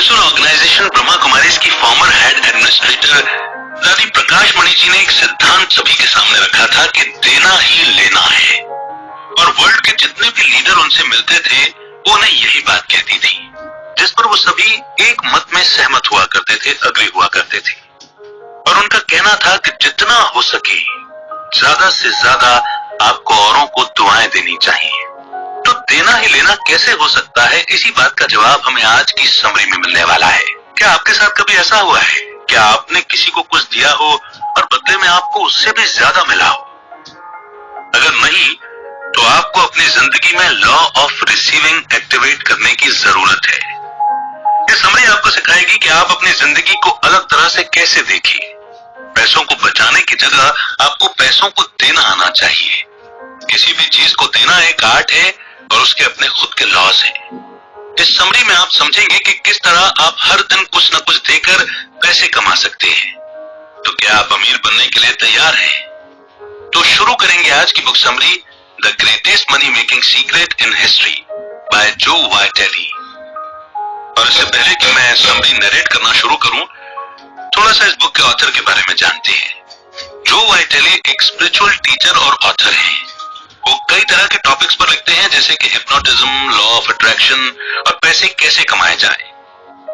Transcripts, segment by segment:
Peaceful organisation Brahma Kumaris की farmer head administrator दादी प्रकाश मणि जी ने एक सिद्धांत सभी के सामने रखा था कि देना ही लेना है, और वर्ल्ड के जितने भी लीडर उनसे मिलते थे वो उन्हें यही बात कहती थी, जिस पर वो सभी एक मत में सहमत हुआ करते थे, अग्री हुआ करते थे। और उनका कहना था कि जितना हो सके ज्यादा से ज्यादा आपको औरों को दुआएं देनी चाहिए। तो देना ही लेना कैसे हो सकता है, इसी बात का जवाब हमें आज की समरी में मिलने वाला है। क्या आपके साथ कभी ऐसा हुआ है? क्या आपने किसी को कुछ दिया हो और बदले में आपको उससे भी ज्यादा मिला हो? अगर नहीं, तो आपको अपनी जिंदगी में लॉ ऑफ रिसीविंग एक्टिवेट करने की जरूरत है। ये समरी आपको सिखाएगी कि आप अपनी जिंदगी को अलग तरह से कैसे देखें। पैसों को बचाने की जगह आपको पैसों को देना आना चाहिए। किसी भी चीज को देना एक आर्ट है और उसके अपने खुद के लॉज हैं। इस समरी में आप समझेंगे कि किस तरह आप हर दिन कुछ न कुछ देकर पैसे कमा सकते हैं। तो क्या आप अमीर बनने के लिए तैयार हैं? तो शुरू करेंगे आज की book summary, the greatest money making secret in history by जो वाइटेली। और इससे पहले कि मैं समरी नरेट करना शुरू करूं, थोड़ा सा इस बुक के ऑथर के बारे में जानते हैं। जो वाइटेली एक स्पिरिचुअल टीचर और ऑथर हैं। वो कई तरह के टॉपिक्स पर लिखते हैं, जैसे कि हिप्नोटिज्म, लॉ ऑफ अट्रैक्शन और पैसे कैसे कमाए जाए।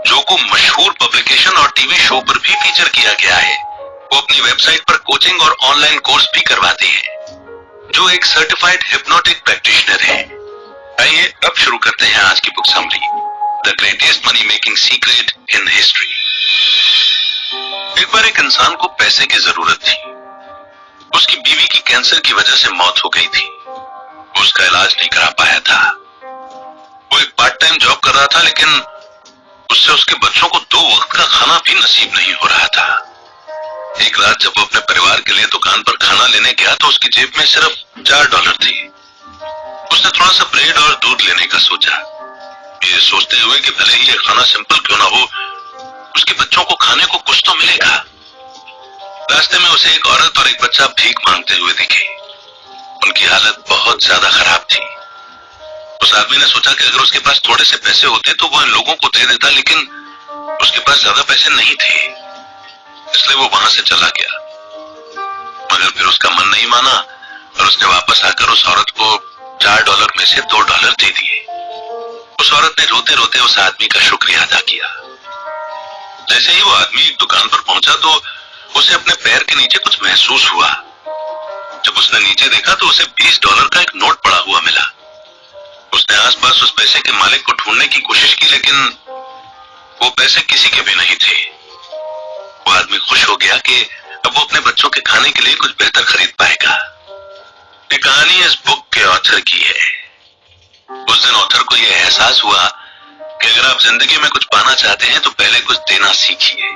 जो को मशहूर पब्लिकेशन और टीवी शो पर भी फीचर किया गया है। वो अपनी वेबसाइट पर कोचिंग और ऑनलाइन कोर्स भी करवाते हैं। जो एक सर्टिफाइड हिप्नोटिक प्रैक्टिशनर है। आइए अब शुरू करते हैं आज की book summary, the greatest money making secret in history. एक बार एक इंसान को पैसे की जरूरत थी। उसकी बीवी की कैंसर की वजह से मौत हो गई थी। उसका इलाज नहीं करा पाया था। वो एक पार्ट टाइम जॉब कर रहा था, लेकिन उससे उसके बच्चों को 2 वक्त का खाना भी नसीब नहीं हो रहा था। एक रात जब वो अपने परिवार के लिए दुकान पर खाना लेने गया तो उसकी जेब में सिर्फ $4 थे। उसने थोड़ा सा ब्रेड और दूध लेने का सोचा, ये सोचते हुए कि भले ही ये खाना सिंपल क्यों ना हो, उसके बच्चों को खाने को कुछ तो मिलेगा। रास्ते में उसे एक औरत और एक बच्चा भीख मांगते हुए दिखे। उनकी हालत बहुत ज्यादा खराब थी। उस आदमी ने सोचा कि अगर उसके पास थोड़े से पैसे होते तो वो इन लोगों को दे देता, लेकिन उसके पास ज्यादा पैसे नहीं थे, इसलिए वो वहां से चला गया। मगर फिर उसका मन नहीं माना और उसने वापस आकर उस औरत को $4 में से $2 दे दिए। उस औरत ने रोते रोते उस आदमी का शुक्रिया अदा किया। जैसे ही वो आदमी एक दुकान पर पहुंचा तो उसे अपने पैर के नीचे कुछ महसूस हुआ। जब उसने नीचे देखा तो उसे $20 का एक नोट पड़ा हुआ मिला। उसने आसपास उस पैसे के मालिक को ढूंढने की कोशिश की, लेकिन वो पैसे किसी के भी नहीं थे। वो आदमी खुश हो गया कि अब वो अपने बच्चों के खाने के लिए कुछ बेहतर खरीद पाएगा। ये कहानी इस बुक के ऑथर की है। उस दिन ऑथर को यह एहसास हुआ कि अगर आप जिंदगी में कुछ पाना चाहते हैं तो पहले कुछ देना सीखिए।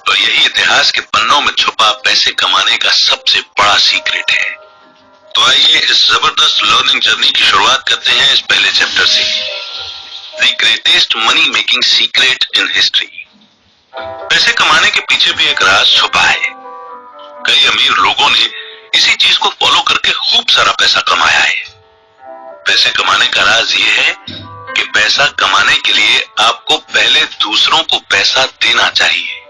और यही इतिहास के पन्नों में छुपा पैसे कमाने का सबसे बड़ा सीक्रेट है। तो आइए इस जबरदस्त लर्निंग जर्नी की शुरुआत करते हैं इस पहले चैप्टर से, the greatest money making secret in history. पैसे कमाने के पीछे भी एक राज छुपा है। कई अमीर लोगों ने इसी चीज को फॉलो करके खूब सारा पैसा कमाया है। पैसे कमाने का राज ये है कि पैसा कमाने के लिए आपको पहले दूसरों को पैसा देना चाहिए।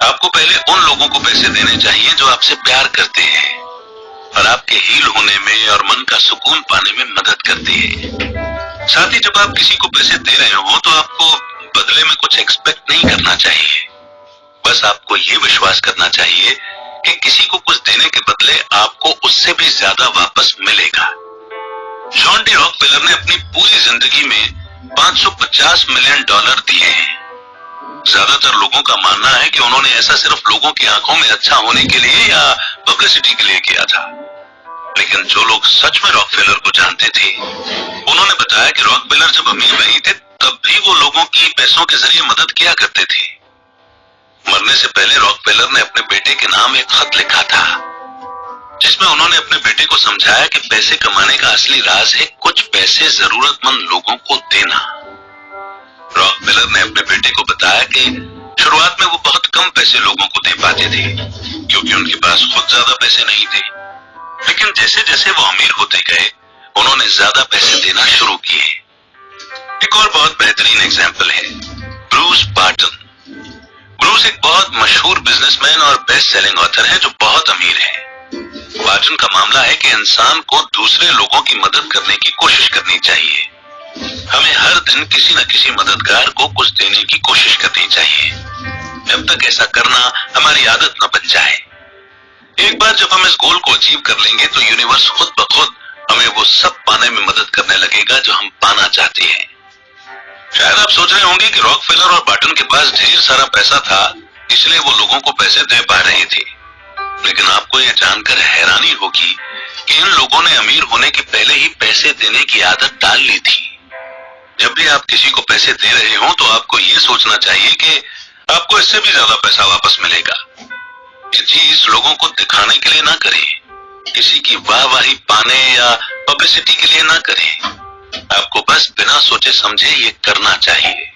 आपको पहले उन लोगों को पैसे देने चाहिए जो आपसे प्यार करते हैं और आपके हील होने में और मन का सुकून पाने में मदद करते हैं। साथ ही जब आप किसी को पैसे दे रहे हो तो आपको बदले में कुछ एक्सपेक्ट नहीं करना चाहिए। बस आपको ये विश्वास करना चाहिए कि किसी को कुछ देने के बदले आपको उससे भी ज्यादा वापस मिलेगा। जॉन डी रॉकफेलर ने अपनी पूरी जिंदगी में $550 मिलियन दिए हैं। ज्यादातर लोगों का मानना है कि उन्होंने ऐसा सिर्फ लोगों की आंखों में अच्छा होने के लिए या पब्लिसिटी के लिए किया था। लेकिन जो लोग सच में रॉकफेलर को जानते थे, उन्होंने बताया कि रॉकफेलर जब अमीर नहीं थे तब भी वो लोगों की पैसों के जरिए मदद किया करते थे। मरने से पहले रॉकफेलर ने अपने बेटे के नाम एक खत लिखा था, जिसमें उन्होंने अपने बेटे को समझाया कि पैसे कमाने का असली राज है कुछ पैसे जरूरतमंद लोगों को देना। रॉकफेलर ने अपने बेटे को बताया कि शुरुआत में वो बहुत कम पैसे लोगों को दे पाते थे, क्योंकि उनके पास खुद ज्यादा पैसे नहीं थे। लेकिन जैसे जैसे वो अमीर होते गए, उन्होंने ज्यादा पैसे देना शुरू किए। एक और बहुत बेहतरीन एग्जाम्पल है। Bruce Barton. ब्रूस एक बहुत मशहूर बिजनेसमैन और बेस्ट सेलिंग ऑथर है जो बहुत अमीर है। बार्टन का मामला है कि इंसान को दूसरे लोगों की मदद करने की कोशिश करनी चाहिए। हमें हर दिन किसी न किसी मददगार को कुछ देने की कोशिश करनी चाहिए, जब तक ऐसा करना हमारी आदत न बन जाए। एक बार जब हम इस गोल को अचीव कर लेंगे तो यूनिवर्स खुद ब खुद हमें वो सब पाने में मदद करने लगेगा जो हम पाना चाहते हैं। शायद आप सोच रहे होंगे कि रॉकफेलर और बार्टन के पास ढेर सारा पैसा था, इसलिए वो लोगों को पैसे दे पा रहे थे। लेकिन आपको ये जानकर हैरानी होगी कि इन लोगों ने अमीर होने के पहले ही पैसे देने की आदत डाल ली थी। जब भी आप किसी को पैसे दे रहे हो तो आपको ये सोचना चाहिए कि आपको इससे भी ज्यादा पैसा वापस मिलेगा। ये चीज लोगों को दिखाने के लिए ना करें, किसी की वाहवाही पाने या पब्लिसिटी के लिए ना करें। आपको बस बिना सोचे समझे ये करना चाहिए।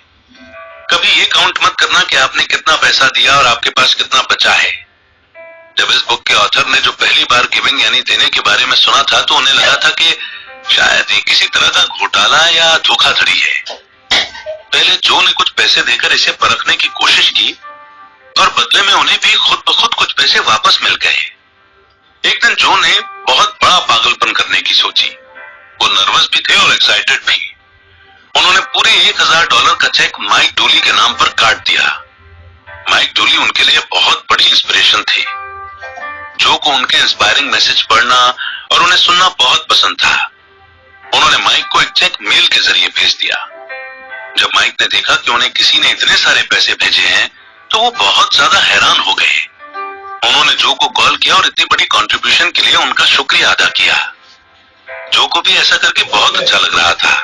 कभी ये काउंट मत करना कि आपने कितना पैसा दिया और आपके पास कितना बचा है। जब इस बुक के ऑथर ने जो पहली बार गिविंग यानी देने के बारे में सुना था तो उन्हें लगा था कि शायद ये किसी तरह का घोटाला या धोखाधड़ी है। पहले जो ने कुछ पैसे देकर इसे परखने की कोशिश की और बदले में उन्हें भी खुद ब खुद कुछ पैसे वापस मिल गए। एक दिन जो ने बहुत बड़ा पागलपन करने की सोची। वो नर्वस भी थे और एक्साइटेड भी। उन्होंने पूरे $1000 का चेक माइक डोली के नाम पर काट दिया। माइक डोली उनके लिए बहुत बड़ी इंस्पिरेशन थे। जो को उनके इंस्पायरिंग मैसेज पढ़ना और उन्हें सुनना बहुत पसंद था। उन्होंने माइक को एक चेक मेल के जरिए भेज दिया। जब माइक ने देखा कि उन्हें किसी ने इतने सारे पैसे भेजे हैं तो वो बहुत ज्यादा हैरान हो गए। उन्होंने जो को कॉल किया और इतनी बड़ी कंट्रीब्यूशन के लिए उनका शुक्रिया अदा किया। जो को भी ऐसा करके बहुत अच्छा लग रहा था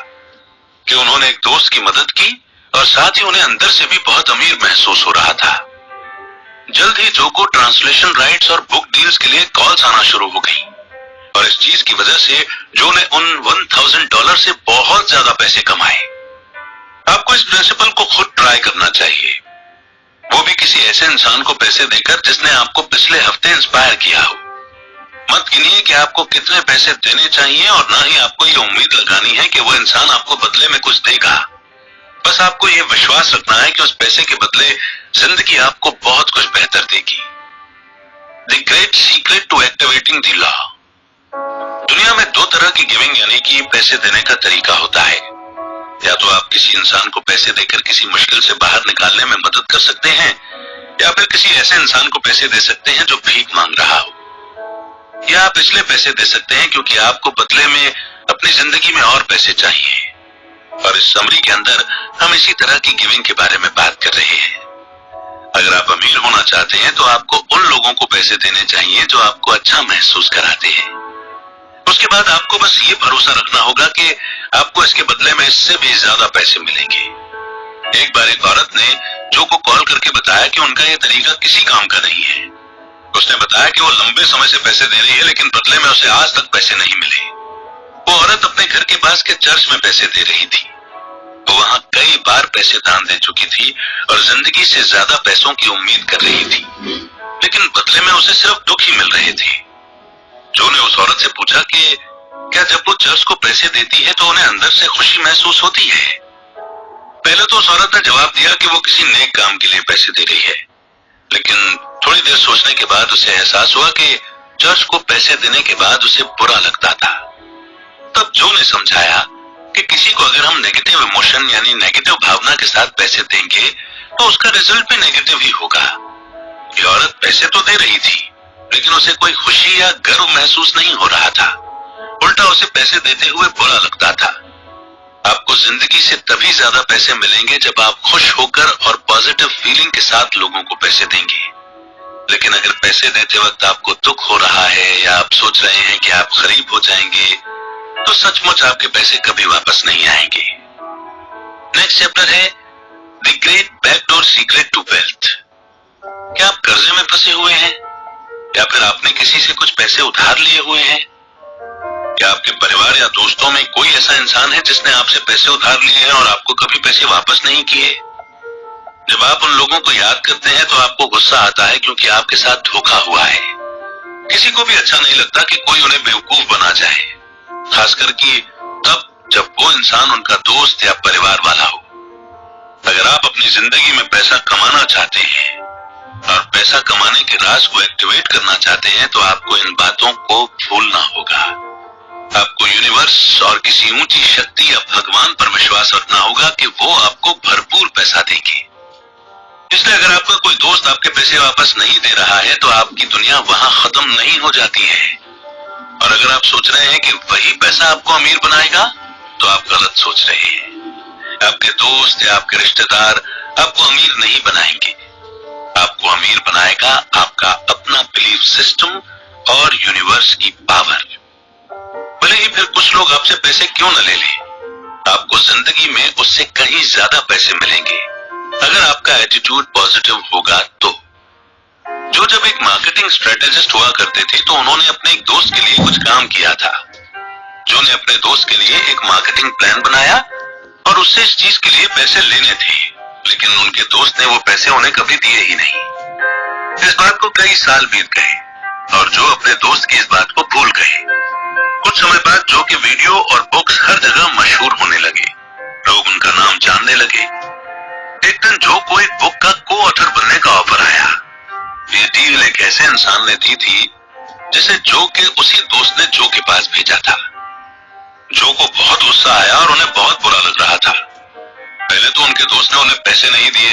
कि उन्होंने एक दोस्त की मदद की और साथ ही उन्हें अंदर से भी बहुत अमीर महसूस हो रहा था। जल्द ही जो को ट्रांसलेशन राइट्स और बुक डील्स के लिए कॉल्स आना शुरू हो गई और इस चीज की वजह से जो ने उन $1000 से बहुत ज्यादा पैसे कमाए। आपको इस प्रिंसिपल को खुद ट्राई करना चाहिए, वो भी किसी ऐसे इंसान को पैसे देकर जिसने आपको पिछले हफ्ते इंस्पायर किया हो। मत गिनिए कि आपको कितने पैसे देने चाहिए और ना ही आपको ये उम्मीद लगानी है कि वो इंसान आपको बदले में कुछ देगा। बस आपको ये विश्वास रखना है कि उस पैसे के बदले जिंदगी आपको बहुत कुछ बेहतर देगी। The great secret to activating the law. दुनिया में दो तरह की गिविंग यानी कि पैसे देने का तरीका होता है। या तो आप किसी इंसान को पैसे देकर किसी मुश्किल से बाहर निकालने में मदद कर सकते हैं या फिर किसी ऐसे इंसान को पैसे दे सकते हैं जो भीख मांग रहा हो। या आप इसलिए पैसे दे सकते हैं क्योंकि आपको बदले में अपनी जिंदगी में और पैसे चाहिए। और इस समरी के अंदर हम इसी तरह की गिविंग के बारे में बात कर रहे हैं। अगर आप अमीर होना चाहते हैं तो आपको उन लोगों को पैसे देने चाहिए जो आपको अच्छा महसूस कराते हैं। उसके बाद आपको बस ये भरोसा रखना होगा कि आपको इसके बदले में इससे भी ज्यादा पैसे मिलेंगे। एक बार एक औरत ने जो को कॉल करके बताया कि उनका ये तरीका किसी काम का नहीं है। उसने बताया कि वो लंबे समय से पैसे दे रही है लेकिन बदले में उसे आज तक पैसे नहीं मिले। वो औरत अपने घर के पास के चर्च में पैसे दे रही थी। वो वहां कई बार पैसे दान दे चुकी थी और जिंदगी से ज्यादा पैसों की उम्मीद कर रही थी, लेकिन बदले में उसे सिर्फ दुख ही मिल रहे थे। जो ने उस औरत से पूछा कि क्या जब वो चर्च को पैसे देती है तो उन्हें अंदर से खुशी महसूस होती है। पहले तो उस औरत ने जवाब दिया कि वो किसी नेक काम के लिए पैसे दे रही है, लेकिन थोड़ी देर सोचने के बाद उसे एहसास हुआ कि चर्च को पैसे देने के बाद उसे बुरा लगता था। तब जो ने समझाया कि किसी को अगर हम नेगेटिव इमोशन यानी नेगेटिव भावना के साथ पैसे देंगे तो उसका रिजल्ट भी नेगेटिव ही होगा। ये औरत पैसे तो दे रही थी लेकिन उसे कोई खुशी या गर्व महसूस नहीं हो रहा था, उल्टा उसे पैसे देते हुए बुरा लगता था। आपको जिंदगी से तभी ज्यादा पैसे मिलेंगे जब आप खुश होकर और पॉजिटिव फीलिंग के साथ लोगों को पैसे देंगे। लेकिन अगर पैसे देते वक्त आपको दुख हो रहा है या आप सोच रहे हैं कि आप गरीब हो जाएंगे तो सचमुच आपके पैसे कभी वापस नहीं आएंगे। नेक्स्ट चैप्टर है the great backdoor secret to wealth. क्या आप कर्जे में फंसे हुए हैं या फिर आपने किसी से कुछ पैसे उधार लिए हुए हैं? क्या आपके परिवार या दोस्तों में कोई ऐसा इंसान है जिसने आपसे पैसे उधार लिए हैं और आपको कभी पैसे वापस नहीं किए? जब आप उन लोगों को याद करते हैं तो आपको गुस्सा आता है क्योंकि आपके साथ धोखा हुआ है। किसी को भी अच्छा नहीं लगता कि कोई उन्हें बेवकूफ बना जाए, खासकर कि तब जब वो इंसान उनका दोस्त या परिवार वाला हो। अगर आप अपनी जिंदगी में पैसा कमाना चाहते हैं और पैसा कमाने के राज को एक्टिवेट करना चाहते हैं तो आपको इन बातों को भूलना होगा। आपको यूनिवर्स और किसी ऊंची शक्ति या भगवान पर विश्वास रखना होगा कि वो आपको भरपूर पैसा देंगे। इसलिए अगर आपका कोई दोस्त आपके पैसे वापस नहीं दे रहा है तो आपकी दुनिया वहां खत्म नहीं हो जाती है। और अगर आप सोच रहे हैं कि वही पैसा आपको अमीर बनाएगा तो आप गलत सोच रहे हैं। आपके दोस्त या आपके रिश्तेदार आपको अमीर नहीं बनाएंगे। आपको अमीर बनाएगा आपका अपना बिलीफ सिस्टम और यूनिवर्स की पावर। भले ही फिर कुछ लोग आपसे पैसे क्यों न ले लें, आपको जिंदगी में उससे कहीं ज्यादा पैसे मिलेंगे अगर आपका एटीट्यूड पॉजिटिव होगा तो। जो जब एक मार्केटिंग स्ट्रेटेजिस्ट हुआ करते थे तो उन्होंने अपने एक दोस्त के लिए कुछ काम किया था। जो ने अपने दोस्त के लिए एक मार्केटिंग प्लान बनाया और उससे इस चीज के लिए पैसे लेने थे, लेकिन उनके दोस्त ने वो पैसे उन्हें कभी दिए ही नहीं। इस बात को कई साल बीत गए और जो अपने दोस्त की इस बात को भूल गए। कुछ समय बाद जो के वीडियो और बुक्स हर जगह मशहूर होने लगे, लोग उनका नाम जानने लगे। एक दिन जो को एक बुक का को ऑथर बनने का ऑफर आया। ये डील एक ऐसे इंसान ने दी थी जिसे जो के उसी दोस्त ने जो के पास भेजा था। जो को बहुत गुस्सा आया और उन्हें बहुत बुरा लग रहा था। पहले तो उनके दोस्त ने उन्हें पैसे नहीं दिए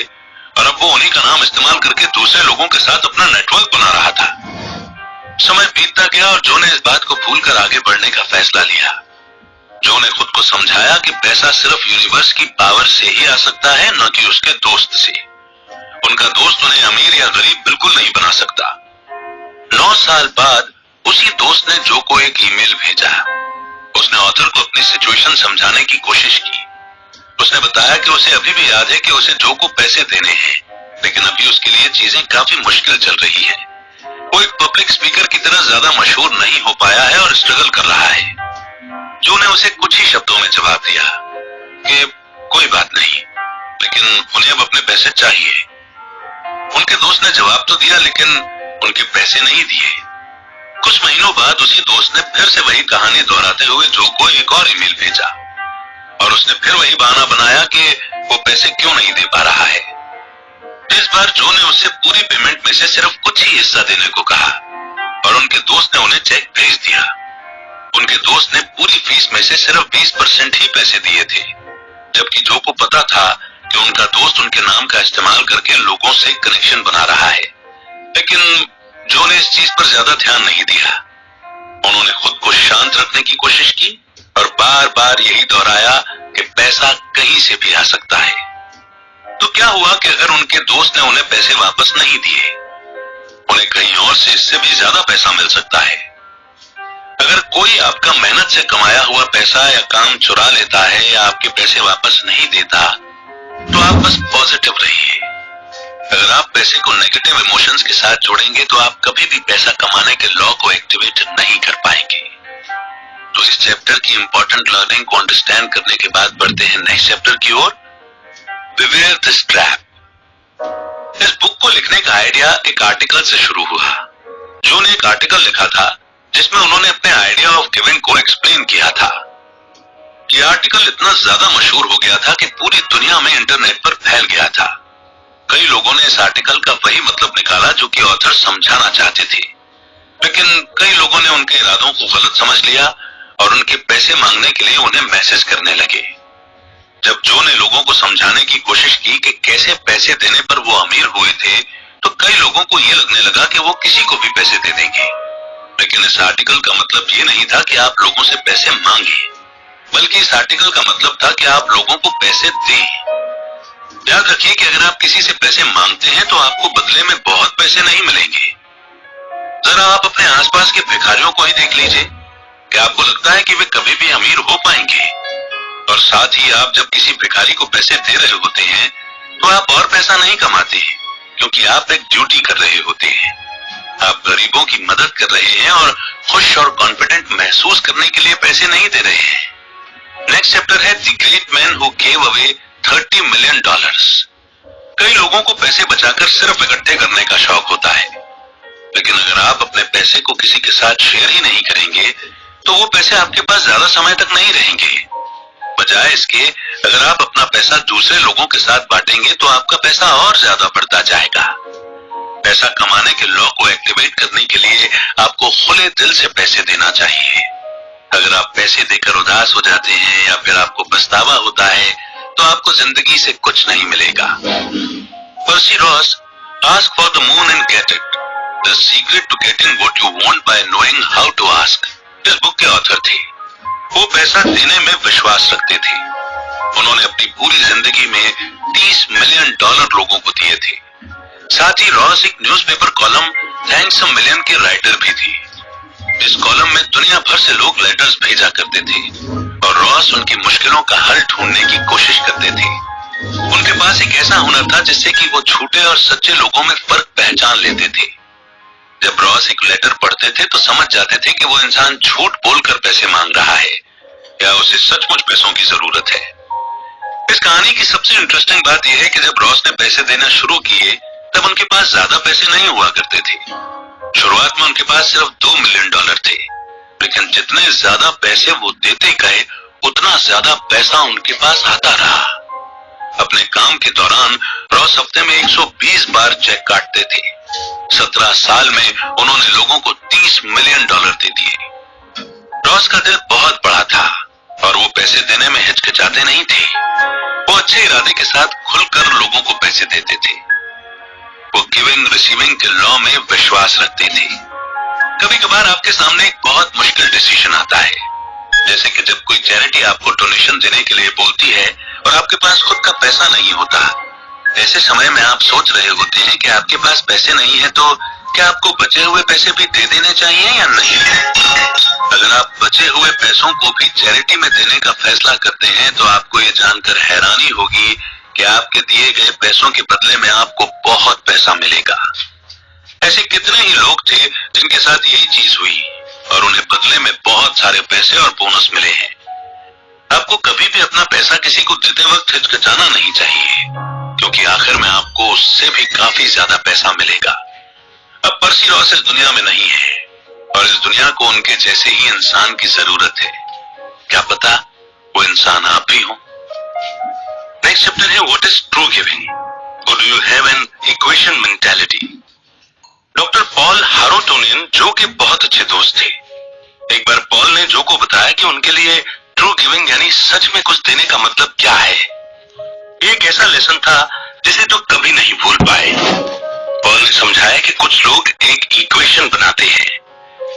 और अब वो उन्हीं का नाम इस्तेमाल करके दूसरे लोगों के साथ अपना नेटवर्क बना रहा था। समय बीतता गया और जो ने इस बात को भूलकर आगे बढ़ने का फैसला लिया। जो ने खुद को समझाया कि पैसा सिर्फ यूनिवर्स की पावर से ही आ सकता है, न कि उसके दोस्त से। उनका दोस्त उन्हें अमीर या गरीब बिल्कुल नहीं बना सकता। 9 साल बाद उसी दोस्त ने जो को एक ईमेल भेजा। उसने ऑथर को अपनी सिचुएशन समझाने की कोशिश की। उसने बताया कि उसे अभी भी याद है कि उसे जो को पैसे देने हैं, लेकिन अभी उसके लिए चीजें काफी मुश्किल चल रही हैं। वो एक पब्लिक स्पीकर की तरह ज्यादा मशहूर नहीं हो पाया है और स्ट्रगल कर रहा है। जो ने उसे कुछ ही शब्दों में जवाब दिया कि कोई बात नहीं, लेकिन उन्हें अब अपने पैसे चाहिए। उनके दोस्त ने जवाब तो दिया लेकिन उनके पैसे नहीं दिए। कुछ महीनों बाद उसी दोस्त ने फिर से वही कहानी दोहराते हुए जो को एक और ईमेल भेजा और उसने फिर वही बहाना बनाया कि वो पैसे क्यों नहीं दे पा रहा है। इस बार जो ने उससे पूरी पेमेंट में से सिर्फ कुछ ही हिस्सा देने को कहा और उनके दोस्त ने उन्हें चेक भेज दिया। उनके दोस्त ने पूरी फीस में से सिर्फ 20% ही पैसे दिए थे, जबकि जो को पता था कि उनका दोस्त उनके नाम का इस्तेमाल करके लोगों से कनेक्शन बना रहा है। लेकिन जो ने इस चीज पर ज्यादा ध्यान नहीं दिया। उन्होंने खुद को शांत रखने की कोशिश की और बार बार यही दोहराया कि पैसा कहीं से भी आ सकता है। तो क्या हुआ कि अगर उनके दोस्त ने उन्हें पैसे वापस नहीं दिए, उन्हें कहीं और से इससे भी ज्यादा पैसा मिल सकता है। अगर कोई आपका मेहनत से कमाया हुआ पैसा या काम चुरा लेता है या आपके पैसे वापस नहीं देता तो आप बस पॉजिटिव रहिए। अगर आप पैसे को नेगेटिव इमोशंस के साथ जोड़ेंगे तो आप कभी भी पैसा कमाने के लॉ को एक्टिवेट नहीं कर पाएंगे। तो इस चैप्टर की इंपॉर्टेंट लर्निंग को अंडरस्टैंड करने के बाद बढ़ते हैं नेक्स्ट चैप्टर की ओर, बिवेयर दिस ट्रैप। इस बुक को लिखने का आइडिया एक आर्टिकल से शुरू हुआ। जो ने एक आर्टिकल लिखा था जिसमें उन्होंने अपने आइडिया ऑफ गिविंग को एक्सप्लेन किया था। यह आर्टिकल इतना ज्यादा मशहूर हो गया था कि पूरी दुनिया में इंटरनेट पर फैल गया था। कई लोगों ने इस आर्टिकल का वही मतलब निकाला जो कि ऑथर समझाना चाहते थे, लेकिन कई लोगों ने उनके इरादों को गलत समझ लिया और उनके पैसे मांगने के लिए उन्हें मैसेज करने लगे। जब जो ने लोगों को समझाने की कोशिश की कि कैसे पैसे देने पर वो अमीर हुए थे, तो कई लोगों को ये लगने लगा कि वो किसी को भी पैसे दे देंगे। लेकिन इस आर्टिकल का मतलब ये नहीं था कि आप लोगों से पैसे मांगे, बल्कि इस आर्टिकल का मतलब था कि आप लोगों को पैसे दें। याद रखिए कि अगर आप किसी से पैसे मांगते हैं तो आपको बदले में बहुत पैसे नहीं मिलेंगे। जरा आप अपने आसपास के भिखारियों को ही देख लीजिए। क्या आपको लगता है कि वे कभी भी अमीर हो पाएंगे? और साथ ही आप जब किसी भिखारी को पैसे दे रहे होते हैं तो आप और पैसा नहीं कमाते, क्योंकि आप एक ड्यूटी कर रहे होते हैं। आप गरीबों की मदद कर रहे हैं और खुश और कॉन्फिडेंट महसूस करने के लिए पैसे नहीं दे रहे हैं। नेक्स्ट चैप्टर है the great man who gave away $30 million. कई लोगों को पैसे बचाकर सिर्फ इकट्ठे करने का शौक होता है, लेकिन अगर आप अपने पैसे को किसी के साथ शेयर ही नहीं करेंगे तो वो पैसे आपके पास ज्यादा समय तक नहीं रहेंगे। बजाय इसके अगर आप अपना पैसा दूसरे लोगों के साथ बांटेंगे तो आपका पैसा और ज्यादा बढ़ता जाएगा। पैसा कमाने के लॉ को एक्टिवेट करने के लिए आपको खुले दिल से पैसे देना चाहिए। अगर आप पैसे देकर उदास हो जाते हैं या फिर आपको पछतावा होता है तो आपको जिंदगी से कुछ नहीं मिलेगा। Percy Ross, ask for the moon and get it, the secret to getting what you want by knowing how to ask, इस बुक के ऑथर थे। वो पैसा देने में विश्वास रखते थे। उन्होंने अपनी पूरी जिंदगी में $30 मिलियन लोगों को दिए थे। साथ ही रॉस एक newspaper column thanks a million के राइटर भी थी। इस कॉलम में दुनिया भर से लोग लेटर्स भेजा करते थे और रॉस उनकी मुश्किलों का हल ढूंढने की कोशिश करते थे। उनके पास एक ऐसा हुनर था जिससे कि वो झूठे और सच्चे लोगों में फर्क पहचान लेते थे। जब रॉस एक लेटर पढ़ते थे तो समझ जाते थे कि वो इंसान झूठ बोलकर पैसे मांग रहा है या उसे सचमुच पैसों की जरूरत है। इस कहानी की सबसे इंटरेस्टिंग बात यह है कि जब रॉस ने पैसे देना शुरू किए तब उनके पास ज्यादा पैसे नहीं हुआ करते थे। शुरुआत में उनके पास सिर्फ $2 मिलियन थे, लेकिन जितने ज्यादा पैसे वो देते गए उतना ज्यादा पैसा उनके पास आता रहा। अपने काम के दौरान रॉस हफ्ते में 120 बार चेक काटते थे। 17 साल में उन्होंने लोगों को $30 मिलियन दे दिए। रॉस का दिल बहुत बड़ा था और वो पैसे देने में हिचकिचाते नहीं थे। वो अच्छे इरादे के साथ खुलकर लोगों को पैसे देते थे। वो गिविंग रिसीविंग के लॉ में विश्वास रखते थे। कभी कभार आपके सामने एक बहुत मुश्किल डिसीजन आता है, जैसे कि जब कोई चैरिटी आपको डोनेशन देने के लिए बोलती है और आपके पास खुद का पैसा नहीं होता। ऐसे समय में आप सोच रहे होते हैं कि आपके पास पैसे नहीं है तो क्या आपको बचे हुए पैसे भी दे देने चाहिए या नहीं। अगर आप बचे हुए पैसों को भी चैरिटी में देने का फैसला करते हैं तो आपको ये जानकर हैरानी होगी कि आपके दिए गए पैसों के बदले में आपको बहुत पैसा मिलेगा। ऐसे कितने ही लोग थे जिनके साथ यही चीज हुई और उन्हें बदले में बहुत सारे पैसे और बोनस मिले हैं। आपको कभी भी अपना पैसा किसी को देते वक्त हिचकिचाना नहीं चाहिए, क्योंकि आखिर में आपको उससे भी काफी ज्यादा पैसा मिलेगा। अब पर्सी रॉस इस दुनिया में नहीं है और इस दुनिया को उनके जैसे ही इंसान की जरूरत है। क्या पता वो इंसान आप भी हो। नेक्स्ट चैप्टर है व्हाट इज ट्रू गिविंग, और do you have an equation mentality. Doctor Paul हारोटोनियन जो के बहुत अच्छे दोस्त थे। एक बार पॉल ने जो को बताया कि उनके लिए ट्रू गिविंग यानी सच में कुछ देने का मतलब क्या है। एक ऐसा लेसन था जिसे तो कभी नहीं भूल पाए। पॉल ने समझाया कि कुछ लोग एक इक्वेशन बनाते हैं।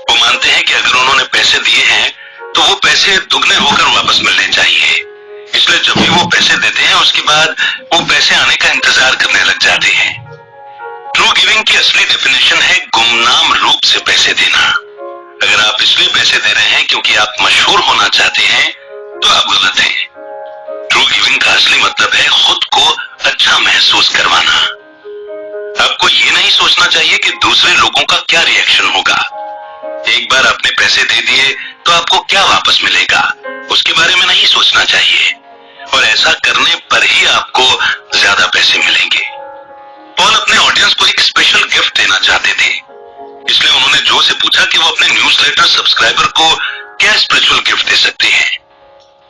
वो मानते हैं कि अगर उन्होंने पैसे दिए हैं तो वो पैसे दुगने होकर वापस मिलने चाहिए, इसलिए जब भी वो पैसे देते हैं उसके बाद वो पैसे आने का इंतजार करने लग जाते हैं। ट्रू गिविंग की असली डेफिनेशन है गुमनाम रूप से पैसे देना। अगर आप इसलिए पैसे दे रहे हैं क्योंकि आप मशहूर होना चाहते हैं तो आप गलत हैं। ट्रू गिविंग का असली मतलब है खुद को अच्छा महसूस करवाना। आपको ये नहीं सोचना चाहिए कि दूसरे लोगों का क्या रिएक्शन होगा। एक बार आपने पैसे दे दिए तो आपको क्या वापस मिलेगा उसके बारे में नहीं सोचना चाहिए, और ऐसा करने पर ही आपको ज्यादा पैसे मिलेंगे। पॉल अपने ऑडियंस को एक स्पेशल गिफ्ट देना चाहते थे, इसलिए उन्होंने जो से पूछा कि वो अपने न्यूज़लेटर सब्सक्राइबर को क्या स्पिरिचुअल गिफ्ट दे सकते हैं।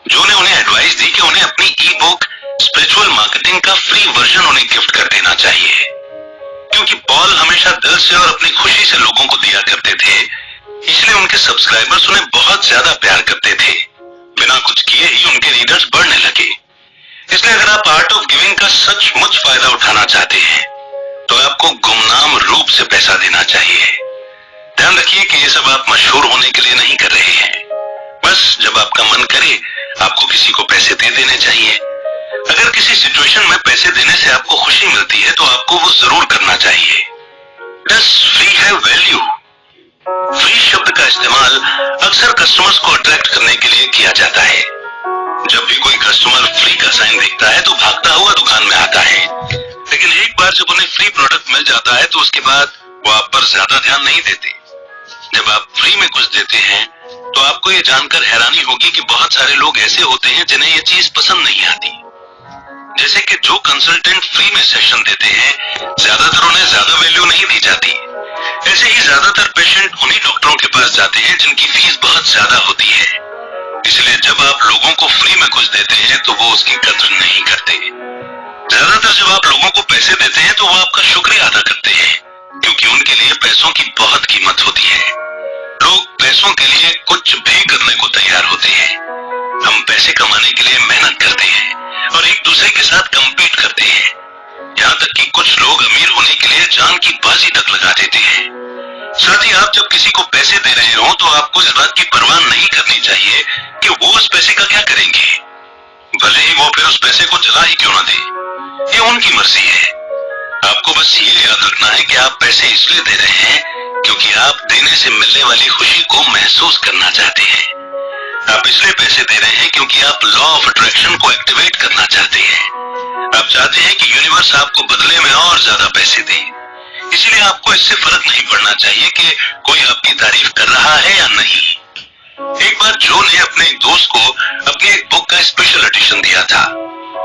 जो ने उन्हें एडवाइस दी कि उन्हें अपनी ई बुक स्पिरिचुअल मार्केटिंग का फ्री वर्जन उन्हें गिफ्ट कर देना चाहिए। क्योंकि पॉल हमेशा दिल से और अपनी खुशी से लोगों को दिया करते थे, इसलिए उनके सब्सक्राइबर्स उन्हें बहुत ज्यादा प्यार करते थे। बिना कुछ किए ही उनके रीडर्स बढ़ने लगे। इसलिए अगर आप आर्ट ऑफ गिविंग का सचमुच फायदा उठाना चाहते हैं तो आपको गुमनाम रूप से पैसा देना चाहिए। ध्यान रखिए कि ये सब आप मशहूर होने के लिए नहीं कर रहे हैं। बस जब आपका मन करे आपको किसी को पैसे दे देने चाहिए। अगर किसी सिचुएशन में पैसे देने से आपको खुशी मिलती है तो आपको वो जरूर करना चाहिए। Does free have value? Free शब्द का इस्तेमाल अक्सर कस्टमर्स को अट्रैक्ट करने के लिए किया जाता है। जब भी कोई कस्टमर फ्री का साइन देखता है तो भागता हुआ दुकान में आता है, लेकिन एक बार जब उन्हें फ्री प्रोडक्ट मिल जाता है तो उसके बाद वो आप पर ज्यादा ध्यान नहीं देते। जब आप फ्री में कुछ देते हैं तो आपको ये जानकर हैरानी होगी कि बहुत सारे लोग ऐसे होते हैं जिन्हें ये चीज पसंद नहीं आती। जैसे कि जो कंसल्टेंट फ्री में सेशन देते हैं ज्यादातर उन्हें ज्यादा वैल्यू नहीं दी जाती। ऐसे ही ज्यादातर पेशेंट उन्हीं डॉक्टरों के पास जाते हैं जिनकी फीस बहुत ज्यादा होती है। इसलिए जब आप लोगों को फ्री में कुछ देते हैं तो वो उसकी कद्र नहीं करते। ज्यादातर जब आप लोगों को पैसे देते हैं तो वो आपका शुक्रिया अदा करते हैं, क्योंकि उनके लिए पैसों की बहुत कीमत होती है। लोग पैसों के लिए कुछ भी करने को तैयार होते हैं। हम पैसे कमाने के लिए मेहनत करते हैं और एक दूसरे के साथ कंपीट करते हैं। यहाँ तक कि कुछ लोग अमीर होने के लिए जान की बाजी तक लगा देते हैं। साथ ही आप जब किसी को पैसे दे रहे हो तो आपको इस बात की परवाह नहीं करनी चाहिए कि वो उस पैसे का क्या करेंगे, भले ही वो फिर उस पैसे को जला ही क्यों ना दे। ये उनकी मर्जी है। आपको बस ये याद रखना है कि आप पैसे इसलिए दे रहे हैं क्योंकि आप देने से मिलने वाली खुशी को महसूस करना चाहते हैं। आप इसलिए पैसे दे रहे हैं क्योंकि आप लॉ ऑफ अट्रैक्शन को एक्टिवेट करना चाहते हैं। आप चाहते हैं कि यूनिवर्स आपको बदले में और ज्यादा पैसे दे। इसीलिए आपको इससे फर्क नहीं पड़ना चाहिए कि कोई आपकी तारीफ कर रहा है या नहीं। एक बार जो ने अपने एक दोस्त को अपनी एक बुक का स्पेशल एडिशन दिया था।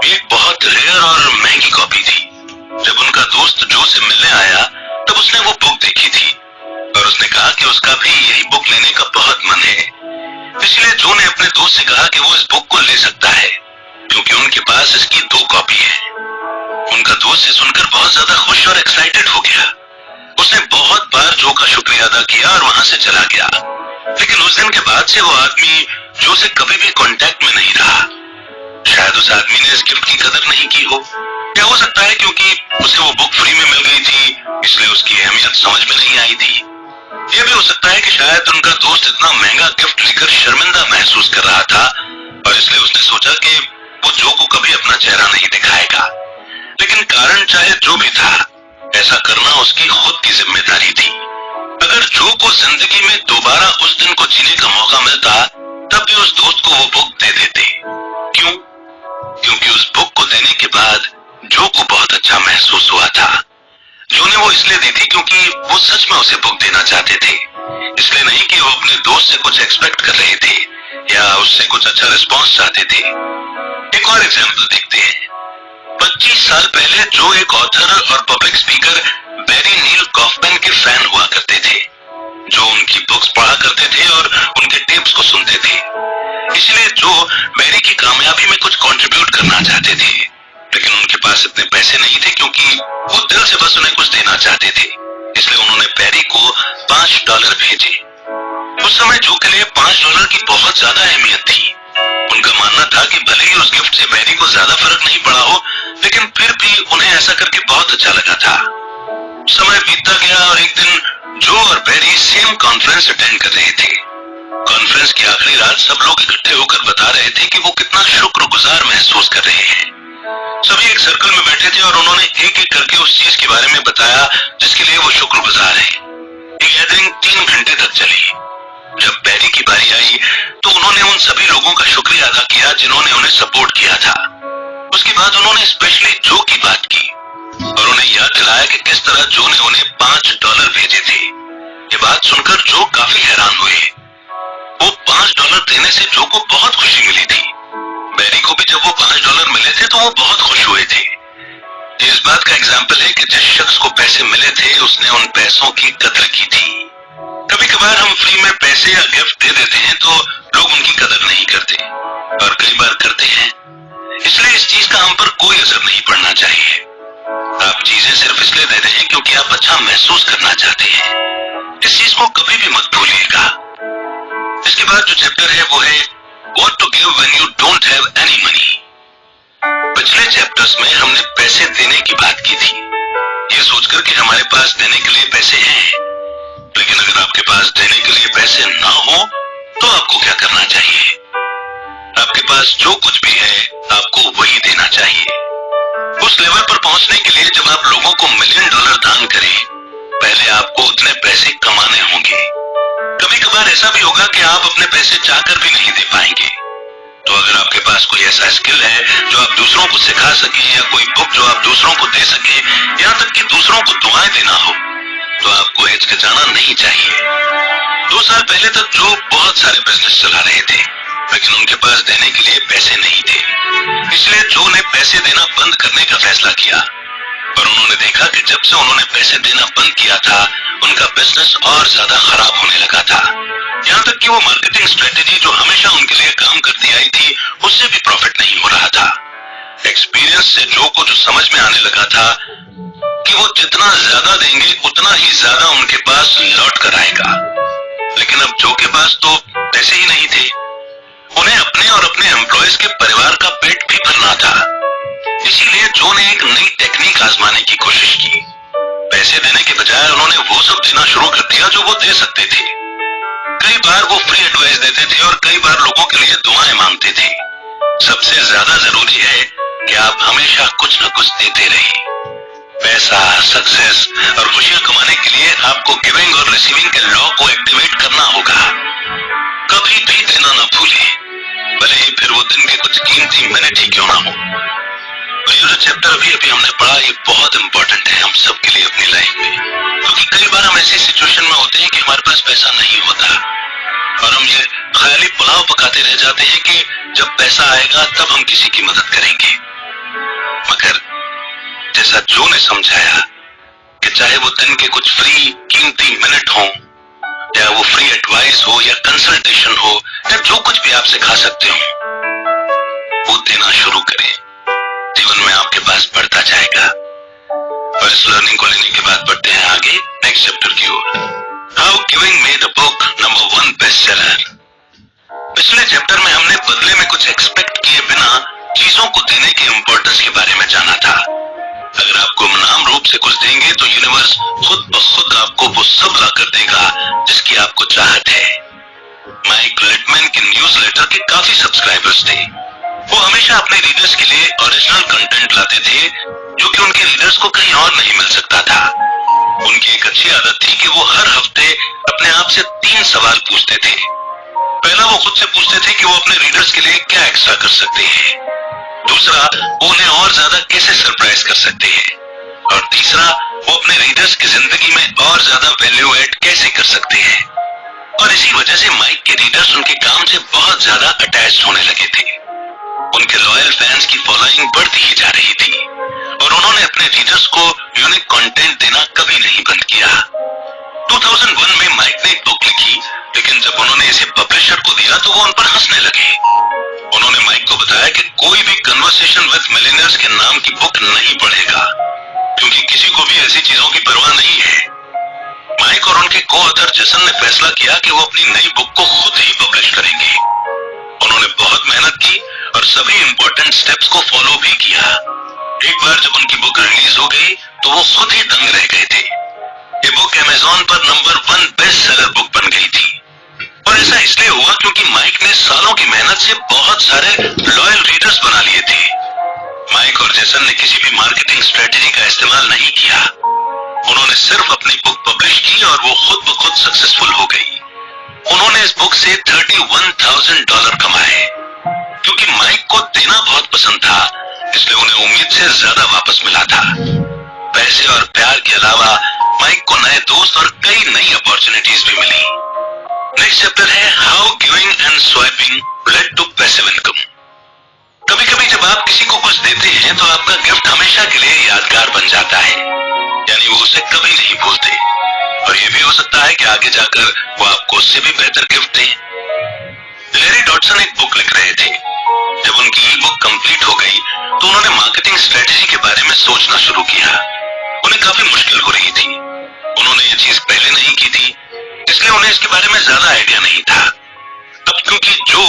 एक बहुत रेयर और महंगी कॉपी थी। जब उनका दोस्त जो से मिलने आया तब उसने वो बुक देखी थी और उसने कहा कि उसका भी यही बुक लेने का बहुत मन है। इसलिए जो ने अपने दोस्त से कहा कि वो इस बुक को ले सकता है क्योंकि उनके पास इसकी 2 कॉपी है। उनका दोस्त से सुनकर बहुत ज्यादा खुश और एक्साइटेड हो गया। उसने बहुत बार जो का शुक्रिया अदा किया और वहां से चला गया। लेकिन उस दिन के बाद से वो आदमी जो से कभी भी कांटेक्ट में नहीं रहा। शायद उस आदमी ने इस गिफ्ट की कदर नहीं की हो, क्या हो सकता है क्योंकि उसे वो बुक फ्री में मिल गई थी इसलिए उसकी अहमियत समझ में नहीं आई थी। यह भी हो सकता है कि शायद उनका दोस्त इतना महंगा गिफ्ट लेकर शर्मिंदा महसूस कर रहा था और इसलिए उसने सोचा कि वो जो को कभी अपना चेहरा नहीं दिखाएगा। लेकिन कारण चाहे जो भी था, ऐसा करना उसकी खुद की जिम्मेदारी थी। अगर जो को जिंदगी में दोबारा उस दिन को जीने का मौका मिलता तब भी उस दोस्त को वो बुक दे देते। क्यों? क्योंकि उस बुक को देने के बाद जो को बहुत अच्छा महसूस हुआ था। जो ने वो इसलिए दी थी क्योंकि वो सच में उसे बुक देना चाहते थे, इसलिए नहीं कि वो अपने दोस्त से कुछ एक्सपेक्ट कर रहे थे या उससे कुछ अच्छा रिस्पॉन्स चाहते थे। एक और एग्जाम्पल देखते हैं। 25 साल पहले जो एक ऑथर और पब्लिक स्पीकर बैरी नील कॉफमैन के फैन हुआ करते थे, जो उनकी बुक्स पढ़ा करते थे और उनके टिप्स को सुनते थे। इसलिए जो बैरी की कामयाबी में कुछ कंट्रीब्यूट करना चाहते थे, लेकिन उनके पास इतने पैसे नहीं थे क्योंकि वो दिल से बस उन्हें कुछ देना चाहते थे। इसलिए उन्होंने बैरी को $5 भेजे। उस समय जो के लिए $5 की बहुत ज्यादा अहमियत थी। उनका मानना था कि भले ही उस गिफ्ट से बैरी को ज्यादा फर्क नहीं पड़ा हो, लेकिन फिर भी उन्हें ऐसा करके बहुत अच्छा लगा था। समय बीतता गया और एक दिन जो और बैरी सेम कॉन्फ्रेंस अटेंड कर रहे थे। कॉन्फ्रेंस की आखिरी रात सब लोग इकट्ठे होकर बता रहे थे कि वो कितना शुक्रगुजार महसूस कर रहे हैं। सभी एक सर्कल में बैठे थे और उन्होंने एक एक करके उस चीज के बारे में बताया जिसके लिए वो शुक्रगुजार है। ये गैदरिंग 3 घंटे तक चली। जब बैरी की बारी आई तो उन्होंने उन सभी लोगों का शुक्रिया अदा किया जिन्होंने उन्हें सपोर्ट किया था। उसके बाद उन्होंने स्पेशली जो की बात की और उन्हें याद दिलाया कि किस तरह जो ने उन्हें $5 भेजे थे। ये बात सुनकर जो काफी हैरान हुए। वो $5 देने से जो को बहुत खुशी मिली थी। बैरी को भी जब वो $5 मिले थे तो वो बहुत खुश हुए थे। ये इस बात का एग्जाम्पल है कि जिस शख्स को पैसे मिले थे उसने उन पैसों की कदर की थी। कभी कभार हम फ्री में पैसे या गिफ्ट दे देते हैं तो लोग उनकी कदर नहीं करते और कई बार करते हैं। इसलिए इस चीज का हम पर कोई असर नहीं पड़ना चाहिए। आप चीजें सिर्फ इसलिए दे रहे हैं क्योंकि आप अच्छा महसूस करना चाहते हैं। इस चीज को कभी भी मत भूलिएगा। इसके बाद जो चैप्टर है वो है What to give when you don't have any money। पिछले चैप्टर्स में हमने पैसे देने की बात की थी, ये सोचकर कि हमारे पास देने के लिए पैसे हैं। लेकिन अगर आपके पास देने के लिए पैसे ना हो तो आपको क्या करना चाहिए? आपके पास जो कुछ भी है आपको वही देना चाहिए। उस लेवल पर पहुंचने के लिए जब आप लोगों को $1 मिलियन दान करें, पहले आपको उतने पैसे कमाने होंगे। कभी कभार ऐसा भी होगा कि आप अपने पैसे चाहकर भी नहीं दे पाएंगे। तो अगर आपके पास कोई ऐसा स्किल है जो आप दूसरों को सिखा सके या कोई बुक जो आप दूसरों को दे सके, यहाँ तक कि दूसरों को दुआएं देना हो, तो आपको हिचकिचाना नहीं चाहिए। 2 साल पहले तक जो बहुत सारे बिजनेस चला रहे थे, लेकिन उनके पास देने के लिए पैसे नहीं थे। इसलिए जो ने पैसे देना बंद करने का फैसला किया और उन्होंने देखा कि जब से उन्होंने पैसे देना बंद किया था, उनका बिजनेस और ज्यादा खराब होने लगा था। यहाँ तक कि वो मार्केटिंग स्ट्रेटेजी जो हमेशा उनके लिए काम करती आई थी, उससे भी प्रॉफिट नहीं हो रहा था। एक्सपीरियंस से जो को जो समझ में आने लगा था कि वो जितना ज्यादा देंगे उतना ही ज्यादा उनके पास लौट कर आएगा। लेकिन अब जो के पास तो पैसे ही नहीं थे। उन्हें अपने और अपने एम्प्लॉयज के परिवार का पेट भी भरना था। इसीलिए जो ने एक नई टेक्निक आजमाने की कोशिश की। पैसे देने के बजाय उन्होंने वो सब देना शुरू कर दिया जो वो दे सकते थे। कई बार वो फ्री एडवाइस देते थे और कई बार लोगों के लिए दुआएं मांगते थे। सबसे ज्यादा जरूरी है कि आप हमेशा कुछ न कुछ देते रहिए। पैसा, सक्सेस और खुशियां कमाने के लिए आपको गिविंग और रिसीविंग के लॉ को एक्टिवेट करना होगा। कभी भी देना न भूलें, भले ही फिर वो दिन के कुछ कीमती मिनट ही क्यों ना हो। और ये जो चैप्टर अभी हमने पढ़ा, ये बहुत इंपॉर्टेंट है हम सब के लिए अपनी लाइफ में, क्योंकि कई बार हम ऐसी सिचुएशन में होते हैं कि हमारे पास पैसा नहीं होता और हम ये ख्याली पुलाव पकाते रह जाते हैं कि जब पैसा आएगा तब हम किसी की मदद करेंगे। मगर जैसा जो ने समझाया कि चाहे वो दिन के कुछ फ्री कीमती मिनट हो, या वो फ्री एडवाइस हो या कंसल्टेशन हो, या जो कुछ भी आप सिखा सकते हो, वो देना शुरू करें। जीवन में आपके पास बढ़ता जाएगा। और इस लर्निंग को लेने के बाद बढ़ते हैं आगे नेक्स्ट चैप्टर की ओर। How giving made a book number 1 bestseller. पिछले चैप्टर में हमने बदले में कुछ एक्सपेक्ट किए बिना चीजों को देने के इंपॉर्टेंस के बारे में जाना था। अगर आप गुमनाम रूप से कुछ देंगे तो यूनिवर्स खुद ब खुद आपको वो सब ला कर देगा जिसकी आपको चाहत है। माइक लिटमैन के न्यूज़लेटर के काफी सब्सक्राइबर्स थे। वो हमेशा अपने रीडर्स के लिए ओरिजिनल कंटेंट लाते थे जो कि उनके रीडर्स को कहीं और नहीं मिल सकता था। उनकी एक अच्छी आदत थी कि वो हर हफ्ते अपने आप से 3 सवाल पूछते थे। पहला, वो खुद से पूछते थे कि वो अपने रीडर्स के लिए क्या एक्स्ट्रा कर सकते हैं। दूसरा, वो उन्हें और ज्यादा कैसे सरप्राइज कर सकते हैं। और तीसरा, वो अपने रीडर्स की जिंदगी में और ज्यादा वैल्यू ऐड कैसे कर सकते हैं। और इसी वजह से माइक के रीडर्स उनके काम से बहुत ज्यादा अटैच होने लगे थे। उनके लॉयल फैंस की फॉलोइंग बढ़ती ही जा रही थी और उन्होंने अपने रीडर्स को यूनिक कंटेंट देना कभी नहीं बंद किया। 2001 में माइक ने एक बुक लिखी, लेकिन जब उन्होंने इसे पब्लिशर को दिया तो वो उन पर हंसने लगे। उन्होंने माइक को बताया कि कोई भी कन्वर्सेशन विद मिलियनेयर्स के नाम की बुक नहीं पढ़ेगा, क्योंकि किसी को भी ऐसी चीजों की परवाह नहीं है। माइक और उनके को ऑथर जेसन ने फैसला किया कि वो अपनी नई बुक को खुद ही पब्लिश करेंगे। उन्होंने बहुत मेहनत की और सभी इंपॉर्टेंट स्टेप्स को फॉलो भी किया। एक बार जब उनकी बुक रिलीज हो गई तो वो खुद ही दंग रह गए थे। ये बुक अमेज़न पर नंबर 1 बेस्ट सेलर बुक बन गई थी। और ऐसा इसलिए हुआ क्योंकि माइक ने सालों की मेहनत से बहुत सारे लॉयल रीडर्स बना लिए थे। माइक और जेसन ने किसी भी मार्केटिंग स्ट्रेटेजी का इस्तेमाल नहीं किया। उन्होंने सिर्फ अपनी बुक पब्लिश की और वो खुद ब खुद सक्सेसफुल हो गई। उन्होंने इस बुक से $31,000 कमाए। क्योंकि माइक को देना बहुत पसंद था, इसलिए उन्हें उम्मीद से ज्यादा वापस मिला था। पैसे और प्यार के अलावा माइक को नए दोस्त और कई नई अपॉर्चुनिटीज भी मिली। नेक्स्ट चैप्टर है how giving and swiping led to passive income. कभी कभी जब आप किसी को कुछ देते हैं तो आपका गिफ्ट हमेशा के लिए यादगार बन जाता है, यानी वो उसे कभी नहीं भूलते। और ये भी हो सकता है कि आगे जाकर वो आपको उससे भी बेहतर गिफ्ट दें। लैरी डॉटसन एक बुक लिख रहे थे। जब उनकी ई बुक कंप्लीट हो गई तो उन्होंने मार्केटिंग स्ट्रेटेजी के बारे में सोचना शुरू किया। उन्हें काफी मुश्किल हो रही थी। उन्होंने ये चीज पहले नहीं की थी, इसलिए उन्हें इसके बारे में ज्यादा आइडिया नहीं था। अब क्योंकि जो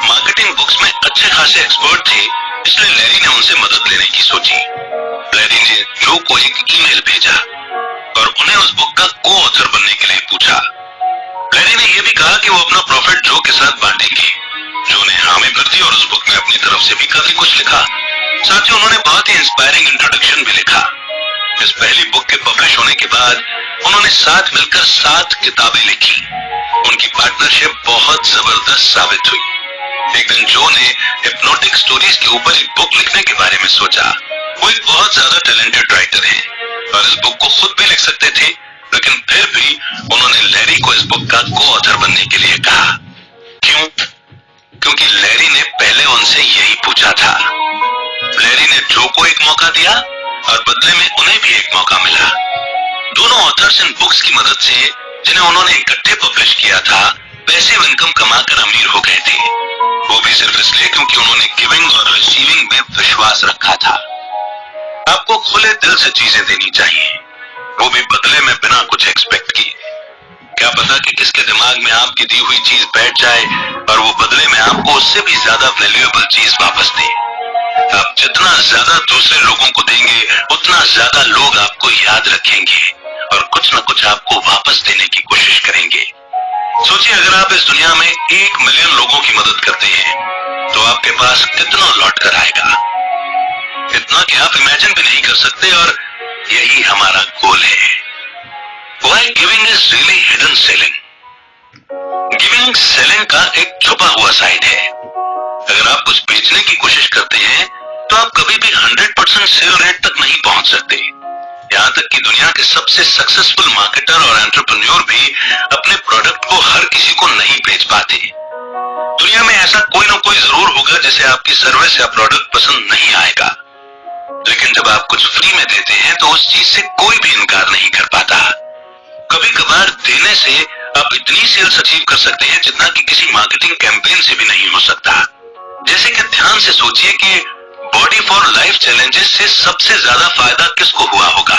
मार्केटिंग बुक्स में अच्छे खासे एक्सपर्ट थे, इसलिए लैरी ने उनसे मदद लेने की सोची। लैरी ने जो को एक ईमेल भेजा और उन्हें उस बुक का को ऑथर बनने के लिए पूछा। लैरी ने यह भी कहा कि वो अपना प्रॉफिट जो के साथ बांटेंगे। जो ने हामी भर दी और उस बुक में अपनी तरफ से भी काफी कुछ लिखा। साथ ही उन्होंने बहुत ही इंस्पायरिंग इंट्रोडक्शन भी लिखा। इस पहली बुक के पब्लिश होने के बाद उन्होंने साथ मिलकर 7 किताबें लिखी। उनकी पार्टनरशिप बहुत जबरदस्त साबित हुई। एक दिन जो ने हिप्नोटिक स्टोरीज के ऊपर एक बुक लिखने के बारे में सोचा। वो एक बहुत ज्यादा टैलेंटेड राइटर है और इस बुक को खुद भी लिख सकते थे, लेकिन फिर भी उन्होंने लैरी को इस बुक का को ऑथर बनने के लिए कहा। क्यों? क्योंकि लैरी ने पहले उनसे यही पूछा था। लैरी ने जो को एक मौका दिया और बदले में उन्हें भी एक मौका मिला। दोनों ऑथर्स इन बुक्स की मदद से, जिन्हें उन्होंने इकट्ठे पब्लिश किया था, पैसिव इनकम कमाकर अमीर हो गए थे। वो भी सिर्फ इसलिए क्योंकि उन्होंने गिविंग और रिसीविंग में विश्वास रखा था। आपको खुले दिल से चीजें देनी चाहिए, वो भी बदले में बिना कुछ एक्सपेक्ट किए। क्या पता कि किसके दिमाग में आपकी दी हुई चीज बैठ जाए और वो बदले में आपको उससे भी ज्यादा वैल्यूएबल चीज वापस दे। आप जितना ज्यादा दूसरे लोगों को देंगे, उतना ज्यादा लोग आपको याद रखेंगे और कुछ न कुछ आपको वापस देने की कोशिश करेंगे। सोचिए, अगर आप इस दुनिया में 1 मिलियन लोगों की मदद करते हैं तो आपके पास कितना लौट कर आएगा। इतना कि आप इमेजिन भी नहीं कर सकते, और यही हमारा गोल है। Why giving is really hidden selling? Giving selling का एक छुपा हुआ साइड है। अगर आप कुछ बेचने की कोशिश करते हैं तो आप कभी भी 100% सेल रेट तक नहीं पहुंच सकते। यहाँ तक कि दुनिया के सबसे सक्सेसफुल मार्केटर और एंटरप्रेन्योर भी अपने प्रोडक्ट को हर किसी को नहीं बेच पाते। दुनिया में ऐसा कोई ना कोई जरूर होगा जिसे आपकी सर्विस या प्रोडक्ट पसंद नहीं आएगा, लेकिन जब आप कुछ फ्री में देते हैं तो उस चीज से कोई भी इनकार नहीं कर पाता। कभी कभार देने से आप इतनी सेल्स अचीव कर सकते हैं जितना कि किसी मार्केटिंग कैंपेन से भी नहीं हो सकता। जैसे कि ध्यान से सोचिए कि बॉडी फॉर लाइफ चैलेंजेस से सबसे ज्यादा फायदा किसको हुआ होगा।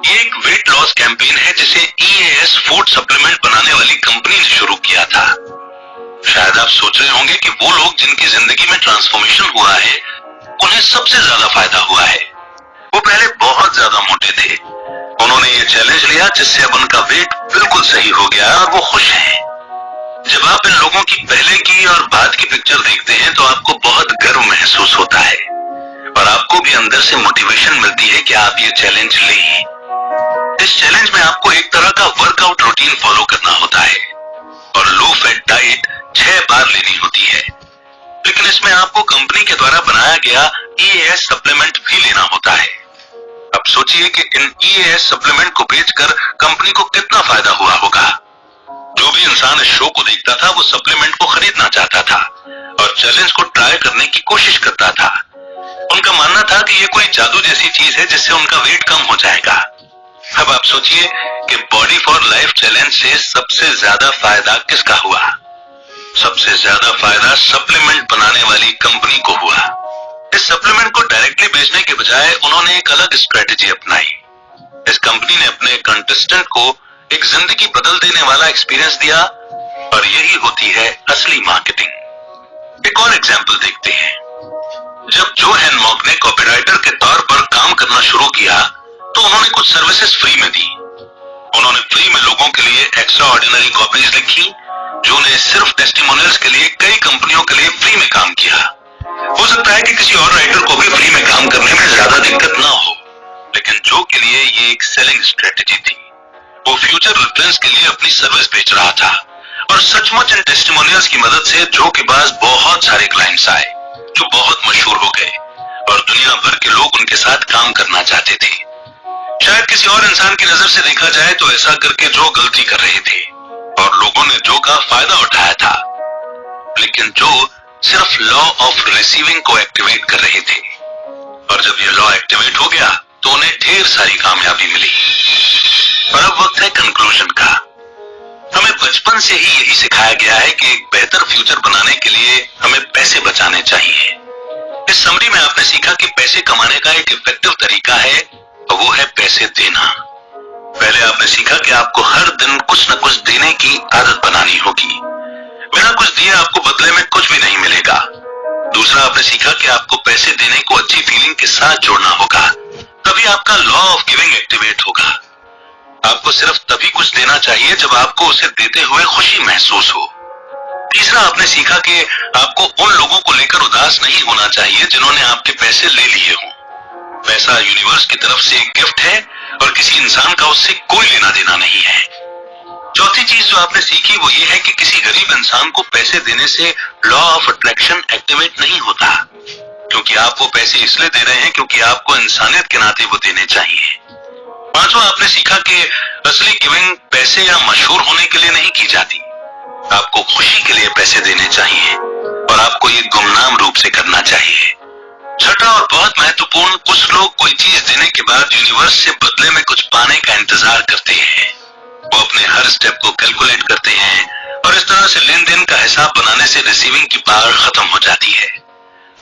ये एक वेट लॉस कैंपेन है जिसे EAS फूड सप्लीमेंट बनाने वाली कंपनी ने शुरू किया था। शायद आप सोच रहे होंगे कि वो लोग जिनकी जिंदगी में ट्रांसफॉर्मेशन हुआ है, उन्हें सबसे ज्यादा फायदा हुआ है। वो पहले बहुत ज्यादा मोटे थे, उन्होंने ये चैलेंज लिया जिससे अब उनका वेट बिल्कुल सही हो गया और वो खुश हैं। जब आप इन लोगों की पहले की और बाद की पिक्चर देखते हैं तो आपको बहुत गर्व महसूस होता है और आपको भी अंदर से मोटिवेशन मिलती है कि आप ये चैलेंज लें। इस चैलेंज में आपको एक तरह का वर्कआउट रूटीन फॉलो करना होता है और लो फैट डाइट 6 बार लेनी होती है, लेकिन इसमें आपको कंपनी के द्वारा बनाया गया EAS सप्लीमेंट भी लेना होता है। अब सोचिए कि इन EAS सप्लीमेंट को बेचकर कंपनी को कितना फायदा हुआ होगा। जो भी इंसान इस शो को देखता था वो सप्लीमेंट को खरीदना चाहता था और चैलेंज को ट्राई करने की कोशिश करता था। उनका मानना था कि ये कोई जादू जैसी चीज है जिससे उनका वेट कम हो जाएगा। अब आप सोचिए कि बॉडी फॉर लाइफ चैलेंज से सबसे ज्यादा फायदा किसका हुआ। सबसे ज्यादा फायदा सप्लीमेंट बनाने वाली कंपनी को हुआ। इस सप्लीमेंट को डायरेक्टली बेचने के बजाय उन्होंने एक अलग स्ट्रेटेजी अपनाई। इस कंपनी ने अपने कंटेस्टेंट को एक जिंदगी बदल देने वाला एक्सपीरियंस दिया और यही होती है असली मार्केटिंग। एक और एग्जांपल देखते हैं। जब जो हैनमॉक ने कॉपीराइटर के तौर पर काम करना शुरू किया तो उन्होंने कुछ सर्विसेज फ्री में दी। उन्होंने फ्री में लोगों के लिए एक्स्ट्रा ऑर्डिनरी कॉपीज लिखी, जो ने सिर्फ टेस्टिमोनियल्स के लिए कई कंपनियों के लिए फ्री में काम किया। हो सकता है कि किसी और राइटर को भी फ्री में काम करने में ज्यादा दिक्कत ना हो, लेकिन जो के लिए ये एक सेलिंग स्ट्रेटेजी थी। वो फ्यूचर रेफरेंस के लिए अपनी सर्विस बेच रहा था और सचमुच इन टेस्टिमोनियल्स की मदद से जो के पास बहुत सारे क्लाइंट्स आए जो बहुत मशहूर हो गए और दुनिया भर के लोग उनके साथ काम करना चाहते थे। शायद किसी और इंसान की नजर से देखा जाए तो ऐसा करके जो गलती कर रहे थे और लोगों ने जो का फायदा उठाया था, लेकिन जो सिर्फ लॉ ऑफ रिसीविंग को एक्टिवेट कर रहे थे। और जब ये लॉ एक्टिवेट हो गया तो उन्हें ढेर सारी कामयाबी मिली। और अब वक्त है कंक्लूजन का। हमें बचपन से ही यही सिखाया गया है कि एक बेहतर फ्यूचर बनाने के लिए हमें पैसे बचाने चाहिए। इस समरी में आपने सीखा कि पैसे कमाने का एक इफेक्टिव तरीका है और वो है पैसे देना। पहले आपने सीखा कि आपको हर दिन कुछ न कुछ देने की आदत बनानी होगी। बिना कुछ दिए आपको बदले में कुछ भी नहीं मिलेगा। दूसरा, आपने सीखा कि आपको पैसे देने को अच्छी फीलिंग के साथ जोड़ना होगा, तभी आपका लॉ ऑफ गिविंग एक्टिवेट होगा। आपको सिर्फ तभी कुछ देना चाहिए जब आपको उसे देते हुए खुशी महसूस हो। तीसरा, आपने सीखा कि आपको उन लोगों को लेकर उदास नहीं होना चाहिए जिन्होंने आपके पैसे ले लिए हों। पैसा यूनिवर्स की तरफ से एक गिफ्ट है और किसी इंसान का उससे कोई लेना देना नहीं है। चौथी चीज जो आपने सीखी वो ये है कि किसी गरीब इंसान को पैसे देने से लॉ ऑफ अट्रैक्शन एक्टिवेट नहीं होता, क्योंकि आप वो पैसे इसलिए दे रहे हैं क्योंकि आपको इंसानियत के नाते वो देने चाहिए। पांचवा, आपने सीखा कि असली गिविंग पैसे या मशहूर होने के लिए नहीं की जाती। आपको खुशी के लिए पैसे देने चाहिए और आपको ये गुमनाम रूप से करना चाहिए। छठा और बहुत महत्वपूर्ण, कुछ लोग कोई चीज देने के बाद यूनिवर्स से बदले में कुछ पाने का इंतजार करते हैं। वो अपने हर स्टेप को कैलकुलेट करते हैं और इस तरह से लेन देन का हिसाब बनाने से रिसीविंग की पावर खत्म हो जाती है।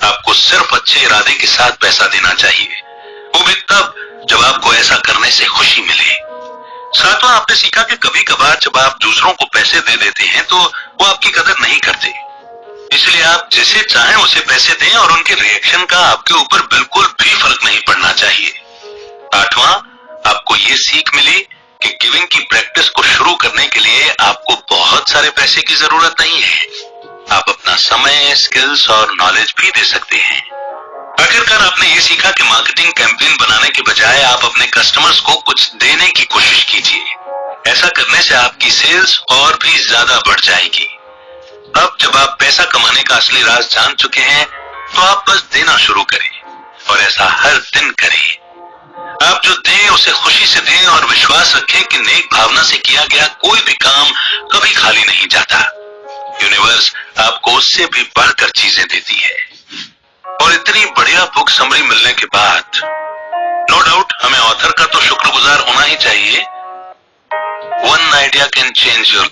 आपको सिर्फ अच्छे इरादे के साथ पैसा देना चाहिए, वो भी तब जब आपको ऐसा करने से खुशी मिले। सातवां, आपने सीखा कि कभी कभार जब आप दूसरों को पैसे दे देते हैं तो वो आपकी कदर नहीं करते, इसलिए आप जिसे चाहें उसे पैसे दें और उनके रिएक्शन का आपके ऊपर बिल्कुल भी फर्क नहीं पड़ना चाहिए। आठवां, आपको ये सीख मिली कि गिविंग की प्रैक्टिस को शुरू करने के लिए आपको बहुत सारे पैसे की जरूरत नहीं है। आप अपना समय, स्किल्स और नॉलेज भी दे सकते हैं। आखिरकार आपने ये सीखा कि मार्केटिंग कैंपेन बनाने के बजाय आप अपने कस्टमर्स को कुछ देने की कोशिश कीजिए। ऐसा करने से आपकी सेल्स और भी ज्यादा बढ़ जाएगी। अब जब आप पैसा कमाने का असली राज जान चुके हैं, तो आप बस देना शुरू करें और ऐसा हर दिन करें। आप जो दें उसे खुशी से दें और विश्वास रखें कि नेक भावना से किया गया कोई भी काम कभी खाली नहीं जाता। यूनिवर्स आपको उससे भी बढ़कर चीजें देती है। और इतनी बढ़िया बुक समरी मिलने के बाद नो डाउट हमें ऑथर का तो शुक्रगुजार होना ही चाहिए। One idea can change your